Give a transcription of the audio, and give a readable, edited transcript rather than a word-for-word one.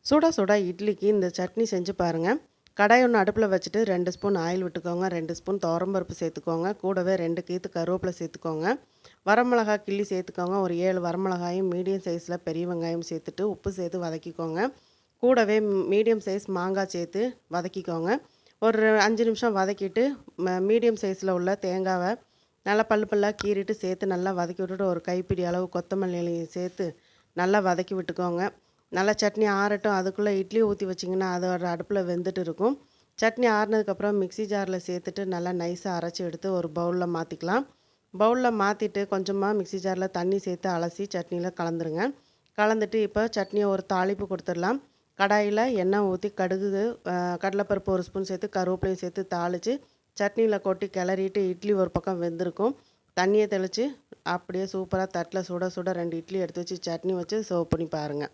சுட சுட இட்லிக்கு இந்த சட்னி செஞ்சு பாருங்கள். கடாய் ஒன்று அடுப்பில் வச்சுட்டு 2 ஸ்பூன் ஆயில் விட்டுக்கோங்க. 2 ஸ்பூன் துவரம்பருப்பு சேர்த்துக்கோங்க. கூடவே 2 கீத்து கருவேப்பிலை சேர்த்துக்கோங்க. வரமிளகாய் கிள்ளி சேர்த்துக்கோங்க. ஒரு 7 வரமிளகாயும் மீடியம் சைஸில் பெரிய வெங்காயம் சேர்த்துட்டு உப்பு சேர்த்து வதக்கிக்கோங்க. கூடவே மீடியம் சைஸ் மாங்காய் சேர்த்து வதக்கிக்கோங்க. ஒரு 5 நிமிஷம் வதக்கிட்டு மீடியம் சைஸில் உள்ள தேங்காவை நல்லா பல்லாக கீறிட்டு சேர்த்து நல்லா வதக்கி விட்டுட்டு ஒரு கைப்பிடி அளவு கொத்தமல்லி இலையை சேர்த்து நல்லா வதக்கி விட்டுக்கோங்க. நல்லா சட்னி ஆறட்டும். அதுக்குள்ளே இட்லி ஊற்றி வச்சிங்கன்னா அதோட அடுப்பில் வெந்துட்டு இருக்கும். சட்னி ஆறுனதுக்கப்புறம் மிக்ஸி ஜாரில் சேர்த்துட்டு நல்லா நைஸாக அரைச்சி எடுத்து ஒரு பவுலில் மாற்றிக்கலாம். பவுலில் மாற்றிட்டு கொஞ்சமாக மிக்ஸி ஜாரில் தண்ணி சேர்த்து அலசி சட்னியில் கலந்துருங்க. கலந்துட்டு இப்போ சட்னியை ஒரு தாளிப்பு கொடுத்துடலாம். கடாயில் எண்ணெய் ஊற்றி கடுகு, கடலைப்பருப்பு 1 ஸ்பூன் சேர்த்து கருவேப்பிலையும் சேர்த்து தாளித்து சட்னியில் கொட்டி கிளறிட்டு இட்லி ஒரு பக்கம் வெந்திருக்கும். தண்ணியை தெளித்து அப்படியே சூப்பராக தட்டில் சுட சுட 2 இட்லி எடுத்து வச்சு சட்னி வச்சு சர்வ் பண்ணி பாருங்கள்.